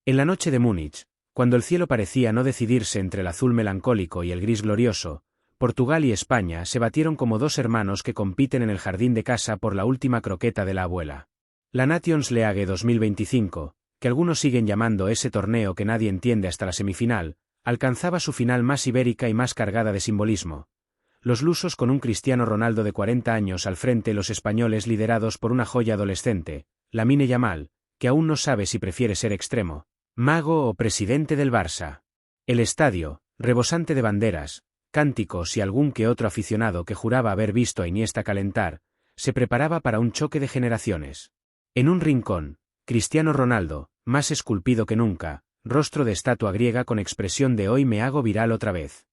En la noche de Múnich, cuando el cielo parecía no decidirse entre el azul melancólico y el gris glorioso, Portugal y España se batieron como dos hermanos que compiten en el jardín de casa por la última croqueta de la abuela. La Nations League 2025, que algunos siguen llamando ese torneo que nadie entiende hasta la semifinal, alcanzaba su final más ibérica y más cargada de simbolismo. Los lusos con un Cristiano Ronaldo de 40 años al frente y los españoles liderados por una joya adolescente, Lamine Yamal, que aún no sabe si prefiere ser extremo, mago o presidente del Barça. El estadio, rebosante de banderas, cánticos y algún que otro aficionado que juraba haber visto a Iniesta calentar, se preparaba para un choque de generaciones. En un rincón, Cristiano Ronaldo, más esculpido que nunca, rostro de estatua griega con expresión de hoy me hago viral otra vez.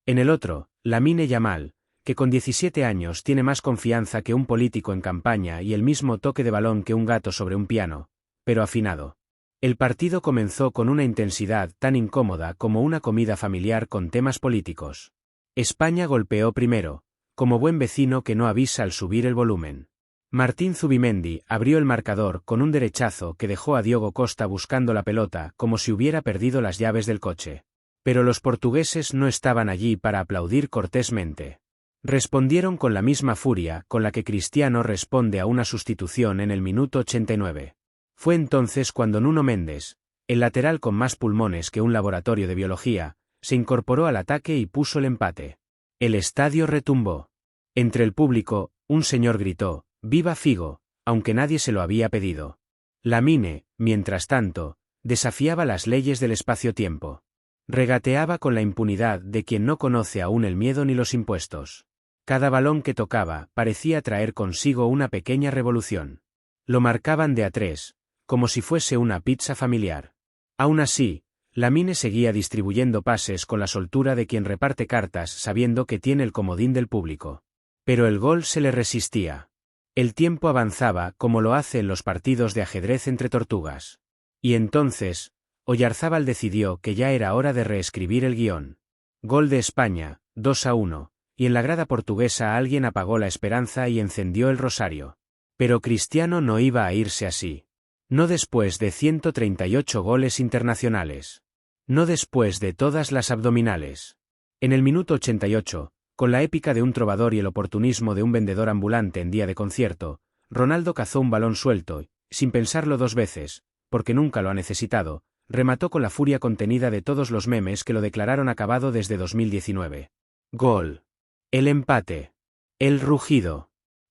En el otro, Lamine Yamal, que con 17 años tiene más confianza que un político en campaña y el mismo toque de balón que un gato sobre un piano, pero afinado. El partido comenzó con una intensidad tan incómoda como una comida familiar con temas políticos. España golpeó primero, como buen vecino que no avisa al subir el volumen. Martín Zubimendi abrió el marcador con un derechazo que dejó a Diogo Costa buscando la pelota como si hubiera perdido las llaves del coche. Pero los portugueses no estaban allí para aplaudir cortésmente. Respondieron con la misma furia con la que Cristiano responde a una sustitución en el minuto 89. Fue entonces cuando Nuno Mendes, el lateral con más pulmones que un laboratorio de biología, se incorporó al ataque y puso el empate. El estadio retumbó. Entre el público, un señor gritó, «¡Viva Figo!», aunque nadie se lo había pedido. Lamine, mientras tanto, desafiaba las leyes del espacio-tiempo. Regateaba con la impunidad de quien no conoce aún el miedo ni los impuestos. Cada balón que tocaba parecía traer consigo una pequeña revolución. Lo marcaban de a tres, como si fuese una pizza familiar. Aún así, Lamine seguía distribuyendo pases con la soltura de quien reparte cartas sabiendo que tiene el comodín del público. Pero el gol se le resistía. El tiempo avanzaba como lo hace en los partidos de ajedrez entre tortugas. Y entonces, Oyarzábal decidió que ya era hora de reescribir el guión. Gol de España, 2-1, y en la grada portuguesa alguien apagó la esperanza y encendió el rosario. Pero Cristiano no iba a irse así. No después de 138 goles internacionales. No después de todas las abdominales. En el minuto 88, con la épica de un trovador y el oportunismo de un vendedor ambulante en día de concierto, Ronaldo cazó un balón suelto y, sin pensarlo dos veces, porque nunca lo ha necesitado, remató con la furia contenida de todos los memes que lo declararon acabado desde 2019. Gol. El empate. El rugido.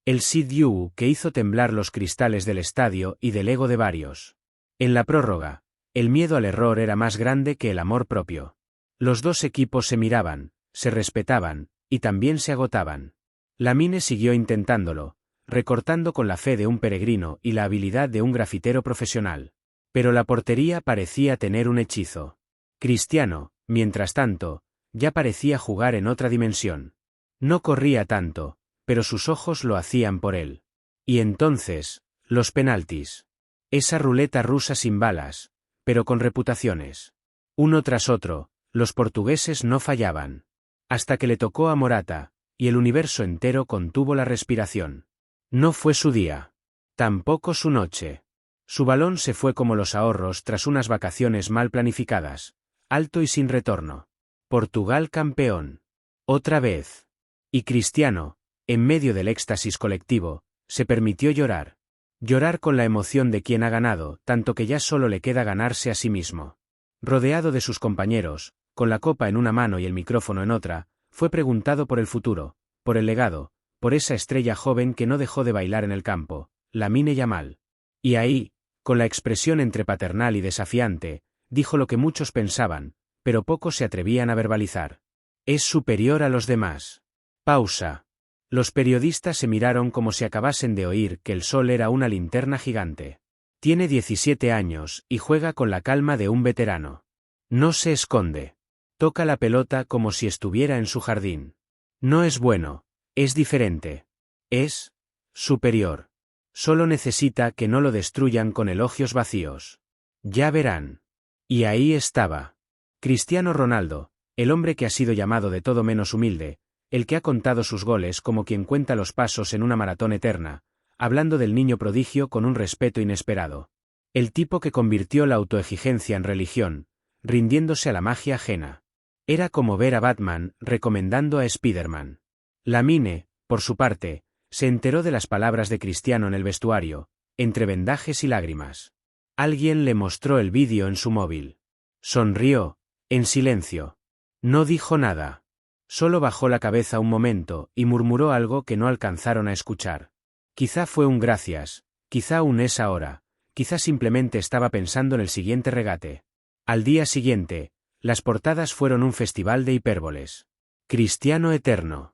El Sidiou que hizo temblar los cristales del estadio y del ego de varios. En la prórroga, el miedo al error era más grande que el amor propio. Los dos equipos se miraban, se respetaban, y también se agotaban. Lamine siguió intentándolo, recortando con la fe de un peregrino y la habilidad de un grafitero profesional. Pero la portería parecía tener un hechizo. Cristiano, mientras tanto, ya parecía jugar en otra dimensión. No corría tanto, pero sus ojos lo hacían por él. Y entonces, los penaltis. Esa ruleta rusa sin balas, pero con reputaciones. Uno tras otro, los portugueses no fallaban. Hasta que le tocó a Morata, y el universo entero contuvo la respiración. No fue su día. Tampoco su noche. Su balón se fue como los ahorros tras unas vacaciones mal planificadas, alto y sin retorno. Portugal campeón. Otra vez. Y Cristiano, en medio del éxtasis colectivo, se permitió llorar. Llorar con la emoción de quien ha ganado, tanto que ya solo le queda ganarse a sí mismo. Rodeado de sus compañeros, con la copa en una mano y el micrófono en otra, fue preguntado por el futuro, por el legado, por esa estrella joven que no dejó de bailar en el campo, Lamine Yamal. Y ahí, con la expresión entre paternal y desafiante, dijo lo que muchos pensaban, pero pocos se atrevían a verbalizar. Es superior a los demás. Pausa. Los periodistas se miraron como si acabasen de oír que el sol era una linterna gigante. Tiene 17 años y juega con la calma de un veterano. No se esconde. Toca la pelota como si estuviera en su jardín. No es bueno, es diferente. Es superior. Solo necesita que no lo destruyan con elogios vacíos. Ya verán. Y ahí estaba. Cristiano Ronaldo, el hombre que ha sido llamado de todo menos humilde, el que ha contado sus goles como quien cuenta los pasos en una maratón eterna, hablando del niño prodigio con un respeto inesperado. El tipo que convirtió la autoexigencia en religión, rindiéndose a la magia ajena. Era como ver a Batman recomendando a Spider-Man. Lamine, por su parte, se enteró de las palabras de Cristiano en el vestuario, entre vendajes y lágrimas. Alguien le mostró el vídeo en su móvil. Sonrió, en silencio. No dijo nada. Solo bajó la cabeza un momento y murmuró algo que no alcanzaron a escuchar. Quizá fue un gracias, quizá un es ahora, quizá simplemente estaba pensando en el siguiente regate. Al día siguiente, las portadas fueron un festival de hipérboles. Cristiano eterno.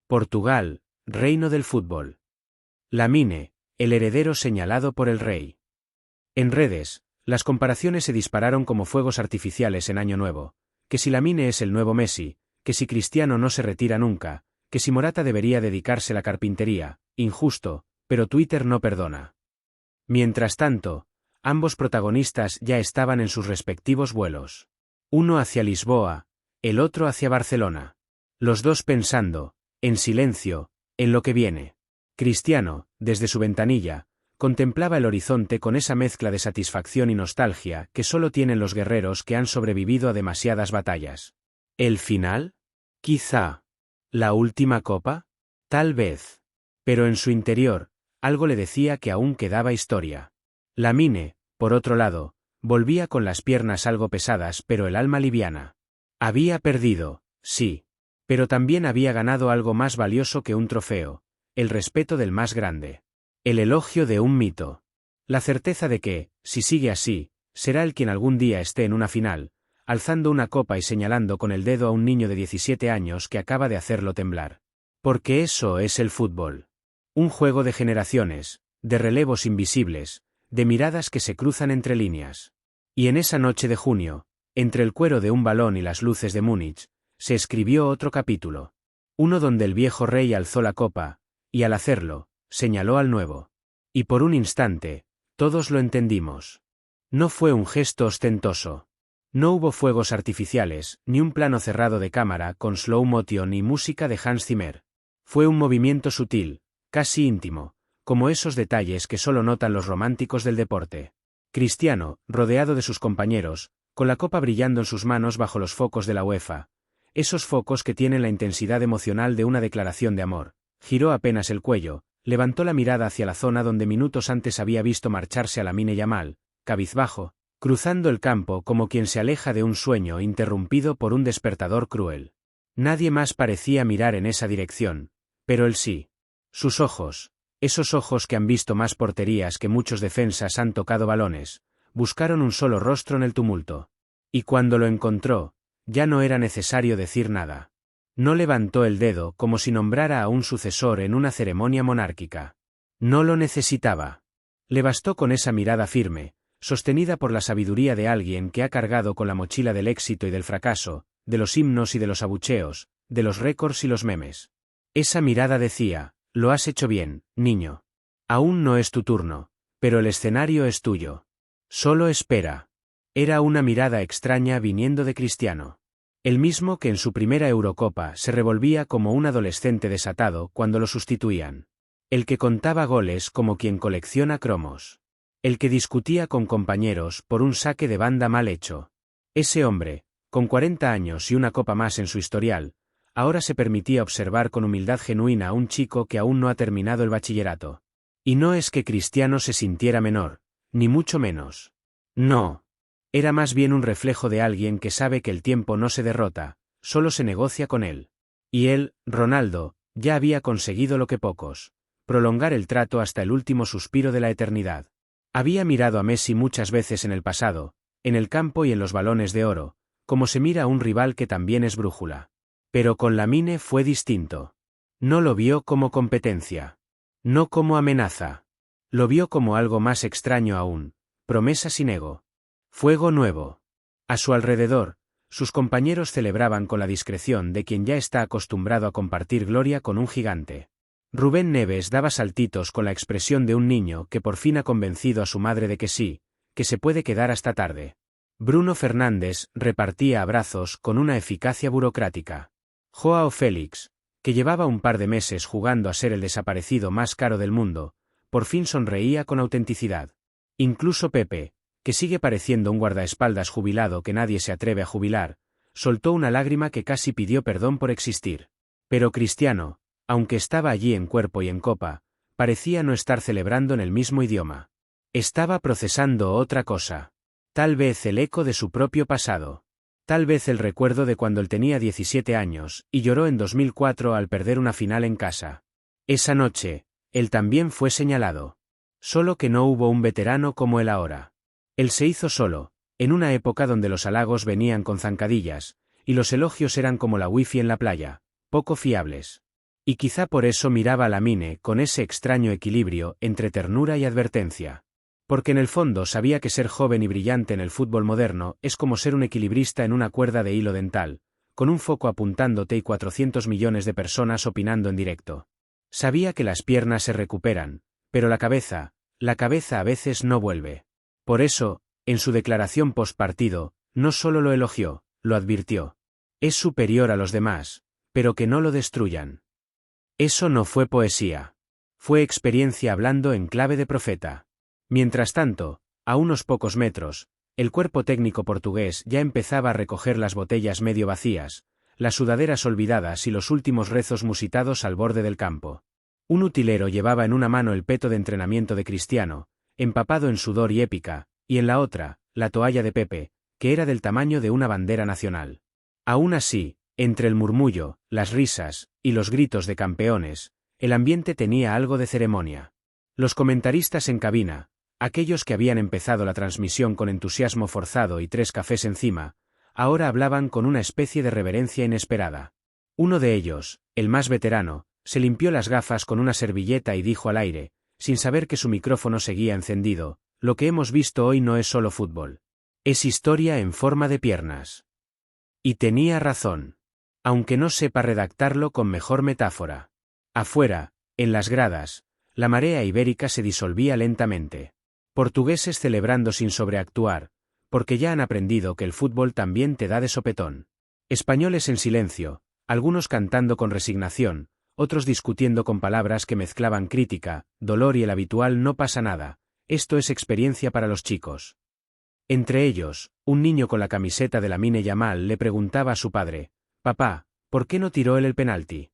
Portugal, reino del fútbol. Lamine, el heredero señalado por el rey. En redes, las comparaciones se dispararon como fuegos artificiales en Año Nuevo, que si Lamine es el nuevo Messi, que si Cristiano no se retira nunca, que si Morata debería dedicarse a la carpintería, injusto, pero Twitter no perdona. Mientras tanto, ambos protagonistas ya estaban en sus respectivos vuelos. Uno hacia Lisboa, el otro hacia Barcelona. Los dos pensando, en silencio, en lo que viene. Cristiano, desde su ventanilla, contemplaba el horizonte con esa mezcla de satisfacción y nostalgia que solo tienen los guerreros que han sobrevivido a demasiadas batallas. ¿El final? Quizá. ¿La última copa? Tal vez. Pero en su interior, algo le decía que aún quedaba historia. Lamine, por otro lado, volvía con las piernas algo pesadas pero el alma liviana. Había perdido, sí. Pero también había ganado algo más valioso que un trofeo, el respeto del más grande. El elogio de un mito. La certeza de que, si sigue así, será él quien algún día esté en una final, alzando una copa y señalando con el dedo a un niño de 17 años que acaba de hacerlo temblar. Porque eso es el fútbol. Un juego de generaciones, de relevos invisibles, de miradas que se cruzan entre líneas. Y en esa noche de junio, entre el cuero de un balón y las luces de Múnich, se escribió otro capítulo. Uno donde el viejo rey alzó la copa, y al hacerlo, señaló al nuevo. Y por un instante, todos lo entendimos. No fue un gesto ostentoso. No hubo fuegos artificiales, ni un plano cerrado de cámara con slow motion ni música de Hans Zimmer. Fue un movimiento sutil, casi íntimo, como esos detalles que solo notan los románticos del deporte. Cristiano, rodeado de sus compañeros, con la copa brillando en sus manos bajo los focos de la UEFA, esos focos que tienen la intensidad emocional de una declaración de amor, giró apenas el cuello, levantó la mirada hacia la zona donde minutos antes había visto marcharse a Lamine Yamal, cabizbajo, cruzando el campo como quien se aleja de un sueño interrumpido por un despertador cruel. Nadie más parecía mirar en esa dirección, pero él sí. Sus ojos, esos ojos que han visto más porterías que muchos defensas han tocado balones, buscaron un solo rostro en el tumulto. Y cuando lo encontró, ya no era necesario decir nada. No levantó el dedo como si nombrara a un sucesor en una ceremonia monárquica. No lo necesitaba. Le bastó con esa mirada firme, sostenida por la sabiduría de alguien que ha cargado con la mochila del éxito y del fracaso, de los himnos y de los abucheos, de los récords y los memes. Esa mirada decía, lo has hecho bien, niño. Aún no es tu turno, pero el escenario es tuyo. Solo espera. Era una mirada extraña viniendo de Cristiano. El mismo que en su primera Eurocopa se revolvía como un adolescente desatado cuando lo sustituían. El que contaba goles como quien colecciona cromos. El que discutía con compañeros por un saque de banda mal hecho. Ese hombre, con 40 años y una copa más en su historial, ahora se permitía observar con humildad genuina a un chico que aún no ha terminado el bachillerato. Y no es que Cristiano se sintiera menor, ni mucho menos. No. Era más bien un reflejo de alguien que sabe que el tiempo no se derrota, solo se negocia con él. Y él, Ronaldo, ya había conseguido lo que pocos: prolongar el trato hasta el último suspiro de la eternidad. Había mirado a Messi muchas veces en el pasado, en el campo y en los balones de oro, como se mira a un rival que también es brújula. Pero con Lamine fue distinto. No lo vio como competencia. No como amenaza. Lo vio como algo más extraño aún, promesa sin ego. Fuego nuevo. A su alrededor, sus compañeros celebraban con la discreción de quien ya está acostumbrado a compartir gloria con un gigante. Rubén Neves daba saltitos con la expresión de un niño que por fin ha convencido a su madre de que sí, que se puede quedar hasta tarde. Bruno Fernández repartía abrazos con una eficacia burocrática. Joao Félix, que llevaba un par de meses jugando a ser el desaparecido más caro del mundo, por fin sonreía con autenticidad. Incluso Pepe, que sigue pareciendo un guardaespaldas jubilado que nadie se atreve a jubilar, soltó una lágrima que casi pidió perdón por existir. Pero Cristiano, aunque estaba allí en cuerpo y en copa, parecía no estar celebrando en el mismo idioma. Estaba procesando otra cosa. Tal vez el eco de su propio pasado. Tal vez el recuerdo de cuando él tenía 17 años y lloró en 2004 al perder una final en casa. Esa noche, él también fue señalado. Solo que no hubo un veterano como él ahora. Él se hizo solo, en una época donde los halagos venían con zancadillas, y los elogios eran como la wifi en la playa, poco fiables. Y quizá por eso miraba a Lamine con ese extraño equilibrio entre ternura y advertencia. Porque en el fondo sabía que ser joven y brillante en el fútbol moderno es como ser un equilibrista en una cuerda de hilo dental, con un foco apuntándote y 400 millones de personas opinando en directo. Sabía que las piernas se recuperan, pero la cabeza a veces no vuelve. Por eso, en su declaración postpartido, no solo lo elogió, lo advirtió. Es superior a los demás, pero que no lo destruyan. Eso no fue poesía. Fue experiencia hablando en clave de profeta. Mientras tanto, a unos pocos metros, el cuerpo técnico portugués ya empezaba a recoger las botellas medio vacías, las sudaderas olvidadas y los últimos rezos musitados al borde del campo. Un utilero llevaba en una mano el peto de entrenamiento de Cristiano, empapado en sudor y épica, y en la otra, la toalla de Pepe, que era del tamaño de una bandera nacional. Aún así, entre el murmullo, las risas, y los gritos de campeones, el ambiente tenía algo de ceremonia. Los comentaristas en cabina, aquellos que habían empezado la transmisión con entusiasmo forzado y 3 cafés encima, ahora hablaban con una especie de reverencia inesperada. Uno de ellos, el más veterano, se limpió las gafas con una servilleta y dijo al aire, sin saber que su micrófono seguía encendido: lo que hemos visto hoy no es solo fútbol. Es historia en forma de piernas. Y tenía razón. Aunque no sepa redactarlo con mejor metáfora. Afuera, en las gradas, la marea ibérica se disolvía lentamente. Portugueses celebrando sin sobreactuar, porque ya han aprendido que el fútbol también te da de sopetón. Españoles en silencio, algunos cantando con resignación, otros discutiendo con palabras que mezclaban crítica, dolor y el habitual "no pasa nada, esto es experiencia para los chicos". Entre ellos, un niño con la camiseta de Lamine Yamal le preguntaba a su padre: «Papá, ¿por qué no tiró él el penalti?».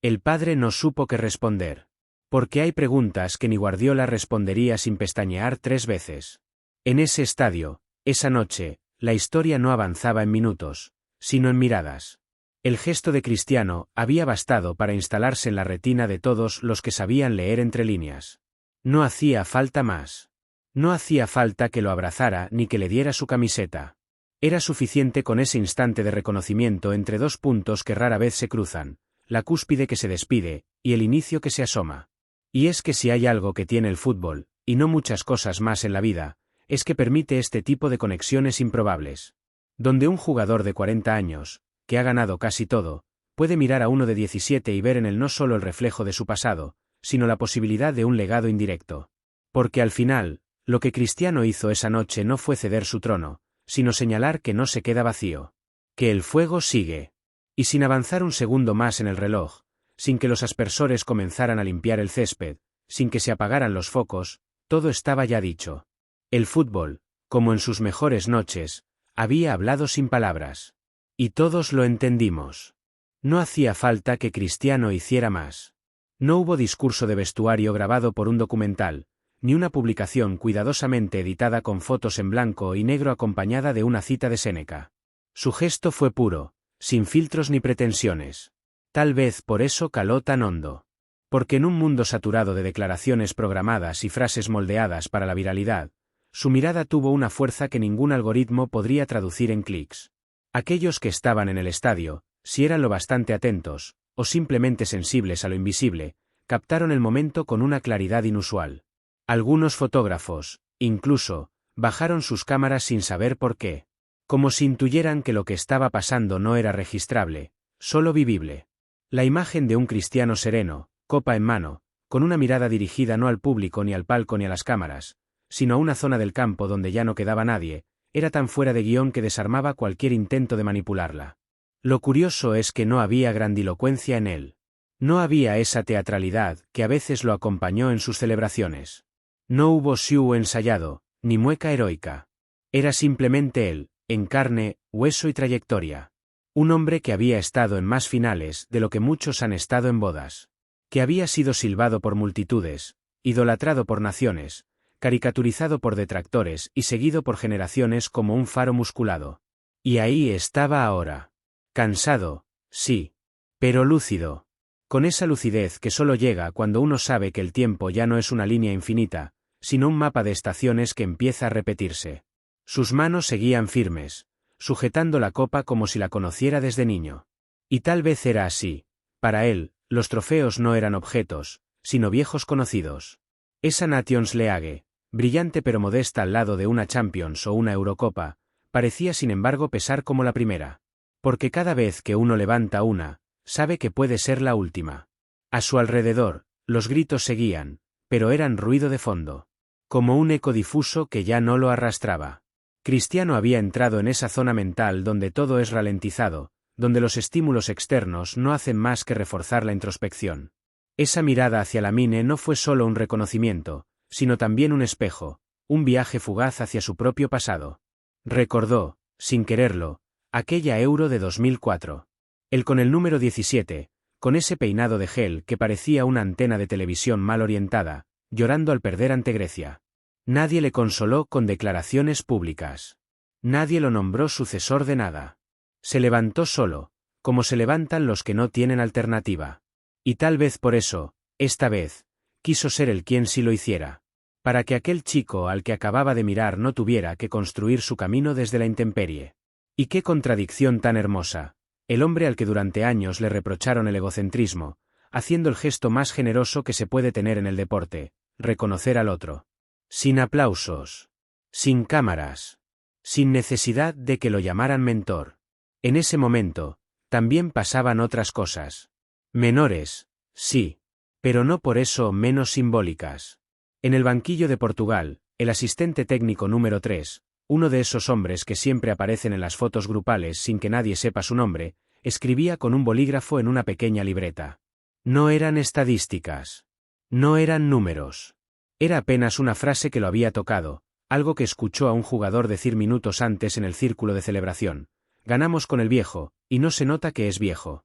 El padre no supo qué responder. Porque hay preguntas que ni Guardiola respondería sin pestañear 3 veces. En ese estadio, esa noche, la historia no avanzaba en minutos, sino en miradas. El gesto de Cristiano había bastado para instalarse en la retina de todos los que sabían leer entre líneas. No hacía falta más. No hacía falta que lo abrazara ni que le diera su camiseta. Era suficiente con ese instante de reconocimiento entre 2 puntos que rara vez se cruzan, la cúspide que se despide, y el inicio que se asoma. Y es que si hay algo que tiene el fútbol, y no muchas cosas más en la vida, es que permite este tipo de conexiones improbables. Donde un jugador de 40 años, que ha ganado casi todo, puede mirar a uno de 17 y ver en él no solo el reflejo de su pasado, sino la posibilidad de un legado indirecto. Porque al final, lo que Cristiano hizo esa noche no fue ceder su trono, sino señalar que no se queda vacío. Que el fuego sigue. Y sin avanzar un segundo más en el reloj, sin que los aspersores comenzaran a limpiar el césped, sin que se apagaran los focos, todo estaba ya dicho. El fútbol, como en sus mejores noches, había hablado sin palabras. Y todos lo entendimos. No hacía falta que Cristiano hiciera más. No hubo discurso de vestuario grabado por un documental, ni una publicación cuidadosamente editada con fotos en blanco y negro acompañada de una cita de Séneca. Su gesto fue puro, sin filtros ni pretensiones. Tal vez por eso caló tan hondo. Porque en un mundo saturado de declaraciones programadas y frases moldeadas para la viralidad, su mirada tuvo una fuerza que ningún algoritmo podría traducir en clics. Aquellos que estaban en el estadio, si eran lo bastante atentos, o simplemente sensibles a lo invisible, captaron el momento con una claridad inusual. Algunos fotógrafos, incluso, bajaron sus cámaras sin saber por qué. Como si intuyeran que lo que estaba pasando no era registrable, solo vivible. La imagen de un Cristiano sereno, copa en mano, con una mirada dirigida no al público ni al palco ni a las cámaras, sino a una zona del campo donde ya no quedaba nadie, era tan fuera de guión que desarmaba cualquier intento de manipularla. Lo curioso es que no había grandilocuencia en él. No había esa teatralidad que a veces lo acompañó en sus celebraciones. No hubo siu ensayado, ni mueca heroica. Era simplemente él, en carne, hueso y trayectoria. Un hombre que había estado en más finales de lo que muchos han estado en bodas. Que había sido silbado por multitudes, idolatrado por naciones, caricaturizado por detractores y seguido por generaciones como un faro musculado. Y ahí estaba ahora. Cansado, sí. Pero lúcido. Con esa lucidez que solo llega cuando uno sabe que el tiempo ya no es una línea infinita, sino un mapa de estaciones que empieza a repetirse. Sus manos seguían firmes, sujetando la copa como si la conociera desde niño. Y tal vez era así. Para él, los trofeos no eran objetos, sino viejos conocidos. Esa Nations League, brillante pero modesta al lado de una Champions o una Eurocopa, parecía sin embargo pesar como la primera. Porque cada vez que uno levanta una, sabe que puede ser la última. A su alrededor, los gritos seguían, pero eran ruido de fondo. Como un eco difuso que ya no lo arrastraba. Cristiano había entrado en esa zona mental donde todo es ralentizado, donde los estímulos externos no hacen más que reforzar la introspección. Esa mirada hacia la mine no fue solo un reconocimiento, sino también un espejo, un viaje fugaz hacia su propio pasado. Recordó, sin quererlo, aquella Euro de 2004. Él con el número 17, con ese peinado de gel que parecía una antena de televisión mal orientada, llorando al perder ante Grecia. Nadie le consoló con declaraciones públicas. Nadie lo nombró sucesor de nada. Se levantó solo, como se levantan los que no tienen alternativa. Y tal vez por eso, esta vez, quiso ser el quien sí lo hiciera. Para que aquel chico al que acababa de mirar no tuviera que construir su camino desde la intemperie. Y qué contradicción tan hermosa. El hombre al que durante años le reprocharon el egocentrismo, haciendo el gesto más generoso que se puede tener en el deporte, reconocer al otro. Sin aplausos. Sin cámaras. Sin necesidad de que lo llamaran mentor. En ese momento, también pasaban otras cosas. Menores, sí. Pero no por eso menos simbólicas. En el banquillo de Portugal, el asistente técnico número 3, uno de esos hombres que siempre aparecen en las fotos grupales sin que nadie sepa su nombre, escribía con un bolígrafo en una pequeña libreta. No eran estadísticas. No eran números. Era apenas una frase que lo había tocado, algo que escuchó a un jugador decir minutos antes en el círculo de celebración. Ganamos con el viejo, y no se nota que es viejo.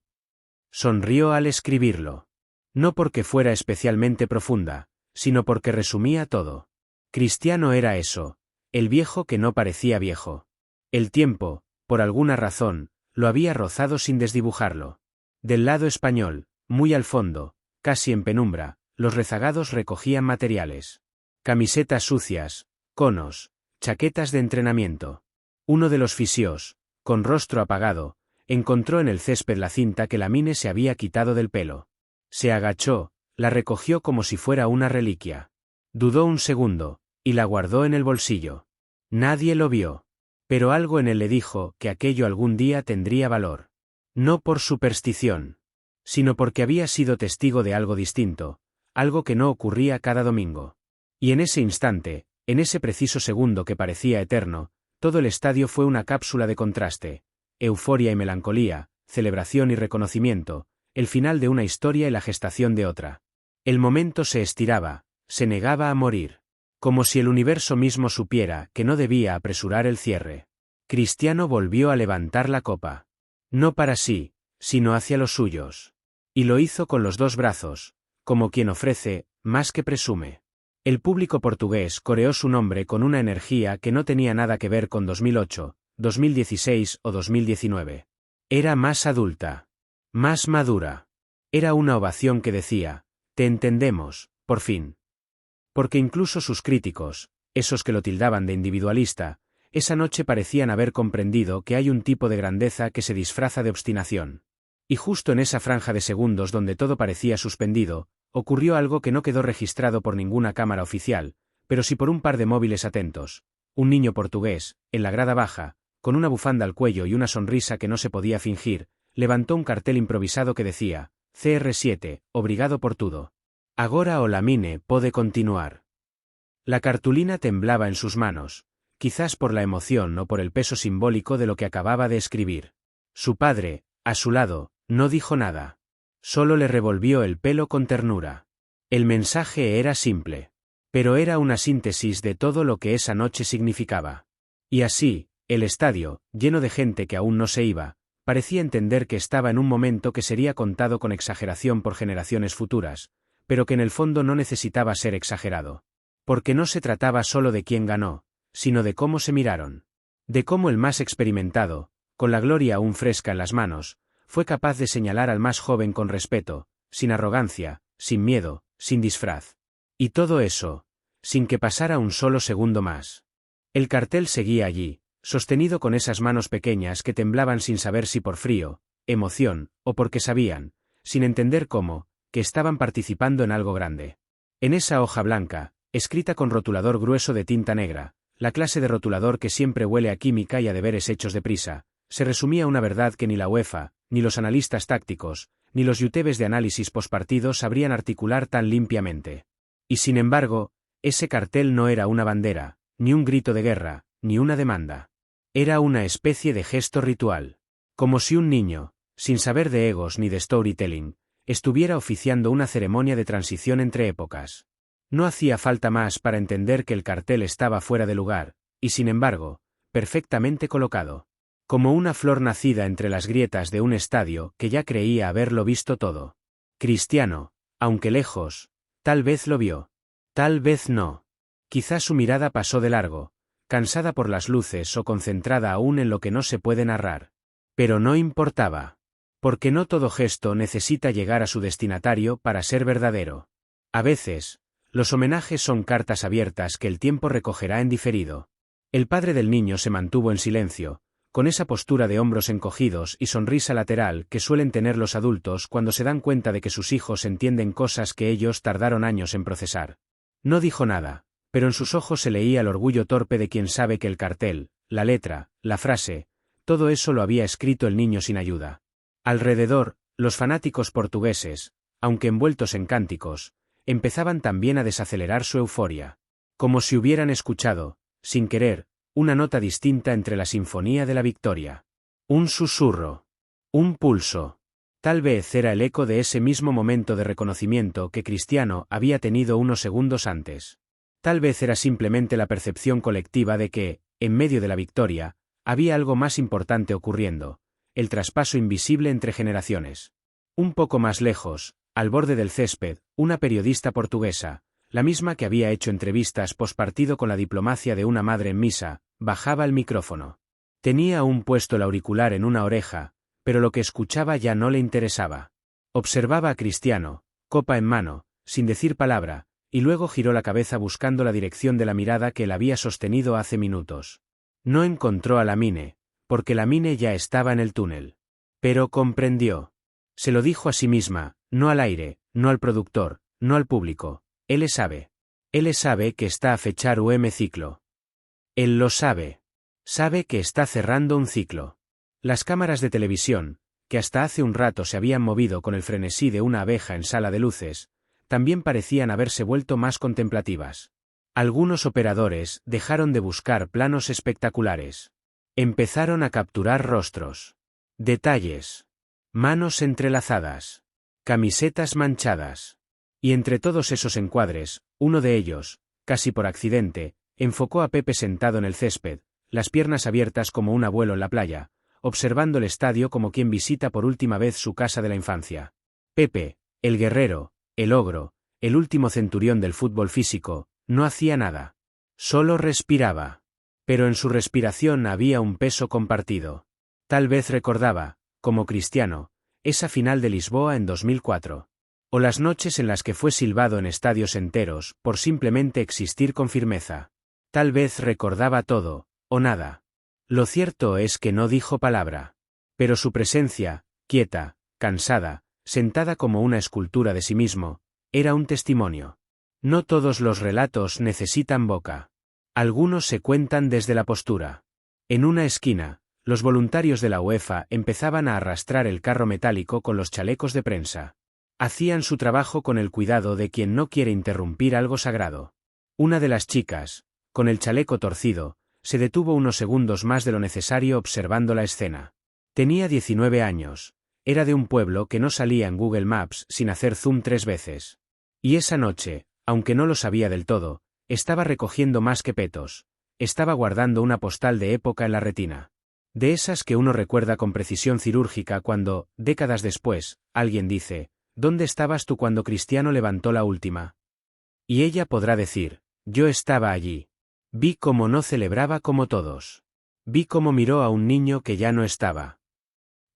Sonrió al escribirlo. No porque fuera especialmente profunda, sino porque resumía todo. Cristiano era eso, el viejo que no parecía viejo. El tiempo, por alguna razón, lo había rozado sin desdibujarlo. Del lado español, muy al fondo, casi en penumbra, los rezagados recogían materiales. Camisetas sucias, conos, chaquetas de entrenamiento. Uno de los fisios, con rostro apagado, encontró en el césped la cinta que la mine se había quitado del pelo. Se agachó, la recogió como si fuera una reliquia. Dudó un segundo, y la guardó en el bolsillo. Nadie lo vio. Pero algo en él le dijo que aquello algún día tendría valor. No por superstición, sino porque había sido testigo de algo distinto, algo que no ocurría cada domingo. Y en ese instante, en ese preciso segundo que parecía eterno, todo el estadio fue una cápsula de contraste, euforia y melancolía, celebración y reconocimiento, el final de una historia y la gestación de otra. El momento se estiraba, se negaba a morir. Como si el universo mismo supiera que no debía apresurar el cierre. Cristiano volvió a levantar la copa. No para sí, sino hacia los suyos. Y lo hizo con los dos brazos, como quien ofrece, más que presume. El público portugués coreó su nombre con una energía que no tenía nada que ver con 2008, 2016 o 2019. Era más adulta. Más madura. Era una ovación que decía, te entendemos, por fin. Porque incluso sus críticos, esos que lo tildaban de individualista, esa noche parecían haber comprendido que hay un tipo de grandeza que se disfraza de obstinación. Y justo en esa franja de segundos donde todo parecía suspendido, ocurrió algo que no quedó registrado por ninguna cámara oficial, pero sí por un par de móviles atentos. Un niño portugués, en la grada baja, con una bufanda al cuello y una sonrisa que no se podía fingir, levantó un cartel improvisado que decía, CR7, obrigado por tudo. Agora o la mine pode continuar. La cartulina temblaba en sus manos, quizás por la emoción o por el peso simbólico de lo que acababa de escribir. Su padre, a su lado, no dijo nada. Solo le revolvió el pelo con ternura. El mensaje era simple. Pero era una síntesis de todo lo que esa noche significaba. Y así, el estadio, lleno de gente que aún no se iba, parecía entender que estaba en un momento que sería contado con exageración por generaciones futuras, pero que en el fondo no necesitaba ser exagerado. Porque no se trataba solo de quién ganó, sino de cómo se miraron. De cómo el más experimentado, con la gloria aún fresca en las manos, fue capaz de señalar al más joven con respeto, sin arrogancia, sin miedo, sin disfraz. Y todo eso, sin que pasara un solo segundo más. El cartel seguía allí, sostenido con esas manos pequeñas que temblaban sin saber si por frío, emoción, o porque sabían, sin entender cómo, que estaban participando en algo grande. En esa hoja blanca, escrita con rotulador grueso de tinta negra, la clase de rotulador que siempre huele a química y a deberes hechos deprisa, se resumía una verdad que ni la UEFA, ni los analistas tácticos, ni los youtubers de análisis postpartido sabrían articular tan limpiamente. Y sin embargo, ese cartel no era una bandera, ni un grito de guerra, ni una demanda. Era una especie de gesto ritual. Como si un niño, sin saber de egos ni de storytelling, estuviera oficiando una ceremonia de transición entre épocas. No hacía falta más para entender que el cartel estaba fuera de lugar, y sin embargo, perfectamente colocado. Como una flor nacida entre las grietas de un estadio que ya creía haberlo visto todo. Cristiano, aunque lejos, tal vez lo vio. Tal vez no. Quizás su mirada pasó de largo, cansada por las luces o concentrada aún en lo que no se puede narrar. Pero no importaba. Porque no todo gesto necesita llegar a su destinatario para ser verdadero. A veces, los homenajes son cartas abiertas que el tiempo recogerá en diferido. El padre del niño se mantuvo en silencio, con esa postura de hombros encogidos y sonrisa lateral que suelen tener los adultos cuando se dan cuenta de que sus hijos entienden cosas que ellos tardaron años en procesar. No dijo nada, pero en sus ojos se leía el orgullo torpe de quien sabe que el cartel, la letra, la frase, todo eso lo había escrito el niño sin ayuda. Alrededor, los fanáticos portugueses, aunque envueltos en cánticos, empezaban también a desacelerar su euforia. Como si hubieran escuchado, sin querer, una nota distinta entre la sinfonía de la victoria. Un susurro. Un pulso. Tal vez era el eco de ese mismo momento de reconocimiento que Cristiano había tenido unos segundos antes. Tal vez era simplemente la percepción colectiva de que, en medio de la victoria, había algo más importante ocurriendo, el traspaso invisible entre generaciones. Un poco más lejos, al borde del césped, una periodista portuguesa, la misma que había hecho entrevistas pospartido con la diplomacia de una madre en misa, bajaba el micrófono. Tenía aún puesto el auricular en una oreja, pero lo que escuchaba ya no le interesaba. Observaba a Cristiano, copa en mano, sin decir palabra, y luego giró la cabeza buscando la dirección de la mirada que él había sostenido hace minutos. No encontró a Lamine, porque Lamine ya estaba en el túnel. Pero comprendió. Se lo dijo a sí misma, no al aire, no al productor, no al público. Él le sabe. Él le sabe que está a fechar ciclo. Él lo sabe. Sabe que está cerrando un ciclo. Las cámaras de televisión, que hasta hace un rato se habían movido con el frenesí de una abeja en sala de luces, también parecían haberse vuelto más contemplativas. Algunos operadores dejaron de buscar planos espectaculares. Empezaron a capturar rostros. Detalles. Manos entrelazadas. Camisetas manchadas. Y entre todos esos encuadres, uno de ellos, casi por accidente, enfocó a Pepe sentado en el césped, las piernas abiertas como un abuelo en la playa, observando el estadio como quien visita por última vez su casa de la infancia. Pepe, el guerrero, el ogro, el último centurión del fútbol físico, no hacía nada. Solo respiraba. Pero en su respiración había un peso compartido. Tal vez recordaba, como Cristiano, esa final de Lisboa en 2004. O las noches en las que fue silbado en estadios enteros por simplemente existir con firmeza. Tal vez recordaba todo, o nada. Lo cierto es que no dijo palabra. Pero su presencia, quieta, cansada, sentada como una escultura de sí mismo, era un testimonio. No todos los relatos necesitan boca. Algunos se cuentan desde la postura. En una esquina, los voluntarios de la UEFA empezaban a arrastrar el carro metálico con los chalecos de prensa. Hacían su trabajo con el cuidado de quien no quiere interrumpir algo sagrado. Una de las chicas, con el chaleco torcido, se detuvo unos segundos más de lo necesario observando la escena. Tenía 19 años, era de un pueblo que no salía en Google Maps sin hacer zoom 3 veces. Y esa noche, aunque no lo sabía del todo, Estaba recogiendo más que petos. Estaba guardando una postal de época en la retina. De esas que uno recuerda con precisión cirúrgica cuando, décadas después, alguien dice, ¿dónde estabas tú cuando Cristiano levantó la última? Y ella podrá decir, yo estaba allí. Vi cómo no celebraba como todos. Vi cómo miró a un niño que ya no estaba.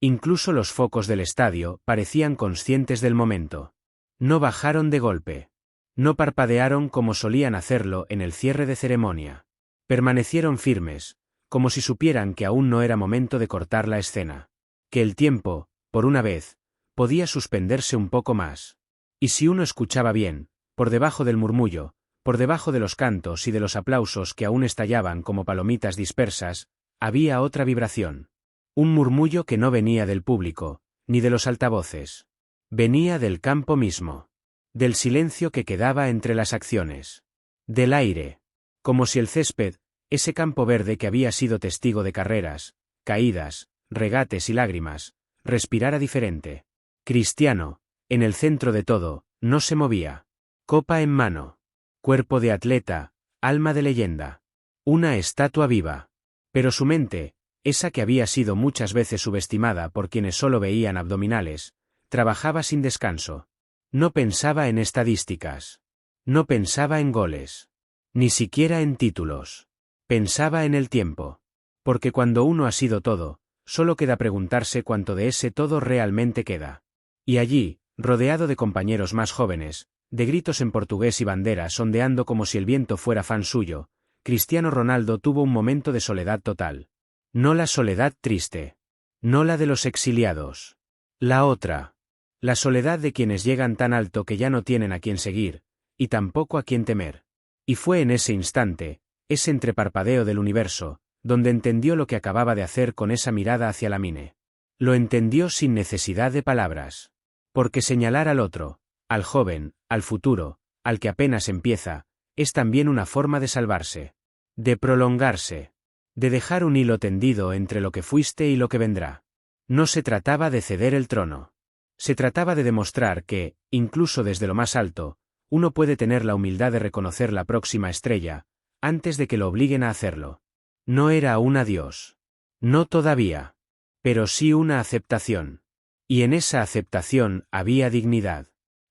Incluso los focos del estadio parecían conscientes del momento. No bajaron de golpe. No parpadearon como solían hacerlo en el cierre de ceremonia. Permanecieron firmes, como si supieran que aún no era momento de cortar la escena. Que el tiempo, por una vez, podía suspenderse un poco más. Y si uno escuchaba bien, por debajo del murmullo, por debajo de los cantos y de los aplausos que aún estallaban como palomitas dispersas, había otra vibración. Un murmullo que no venía del público, ni de los altavoces. Venía del campo mismo. Del silencio que quedaba entre las acciones. Del aire. Como si el césped, ese campo verde que había sido testigo de carreras, caídas, regates y lágrimas, respirara diferente. Cristiano, en el centro de todo, no se movía. Copa en mano. Cuerpo de atleta, alma de leyenda. Una estatua viva. Pero su mente, esa que había sido muchas veces subestimada por quienes solo veían abdominales, trabajaba sin descanso. No pensaba en estadísticas. No pensaba en goles. Ni siquiera en títulos. Pensaba en el tiempo. Porque cuando uno ha sido todo, solo queda preguntarse cuánto de ese todo realmente queda. Y allí, rodeado de compañeros más jóvenes, de gritos en portugués y banderas ondeando como si el viento fuera fan suyo, Cristiano Ronaldo tuvo un momento de soledad total. No la soledad triste. No la de los exiliados. La otra. La soledad de quienes llegan tan alto que ya no tienen a quien seguir, y tampoco a quien temer. Y fue en ese instante, ese entreparpadeo del universo, donde entendió lo que acababa de hacer con esa mirada hacia la mine. Lo entendió sin necesidad de palabras. Porque señalar al otro, al joven, al futuro, al que apenas empieza, es también una forma de salvarse. De prolongarse. De dejar un hilo tendido entre lo que fuiste y lo que vendrá. No se trataba de ceder el trono. Se trataba de demostrar que, incluso desde lo más alto, uno puede tener la humildad de reconocer la próxima estrella, antes de que lo obliguen a hacerlo. No era un adiós. No todavía. Pero sí una aceptación. Y en esa aceptación había dignidad.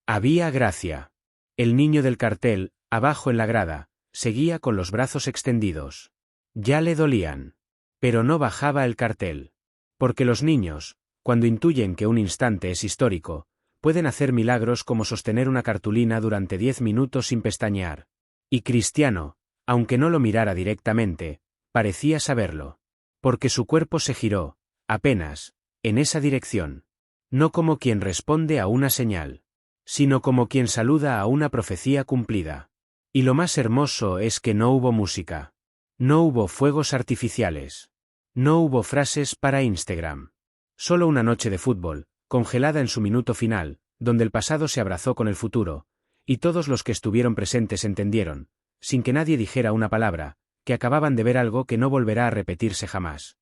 Había gracia. El niño del cartel, abajo en la grada, seguía con los brazos extendidos. Ya le dolían. Pero no bajaba el cartel. Porque los niños, cuando intuyen que un instante es histórico, pueden hacer milagros como sostener una cartulina durante 10 minutos sin pestañear. Y Cristiano, aunque no lo mirara directamente, parecía saberlo. Porque su cuerpo se giró, apenas, en esa dirección. No como quien responde a una señal, sino como quien saluda a una profecía cumplida. Y lo más hermoso es que no hubo música. No hubo fuegos artificiales. No hubo frases para Instagram. Solo una noche de fútbol, congelada en su minuto final, donde el pasado se abrazó con el futuro, y todos los que estuvieron presentes entendieron, sin que nadie dijera una palabra, que acababan de ver algo que no volverá a repetirse jamás.